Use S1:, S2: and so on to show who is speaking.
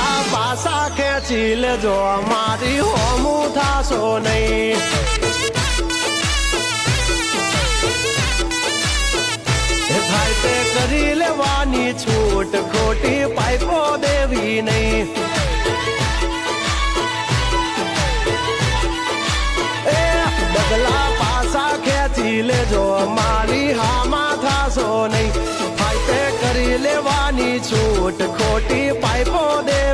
S1: ડગલા પાસા ખેંચી લેજો મારી હોમું થાશો નહીં થાય તે કરી લેવાની છૂટ ખોટી પાઇપો દેવી નહીં એ ડગલા પાસા ખેંચી લેજો મારી હામાં થાશો નહીં થાય તે કરી લેવાની છૂટ ખોટી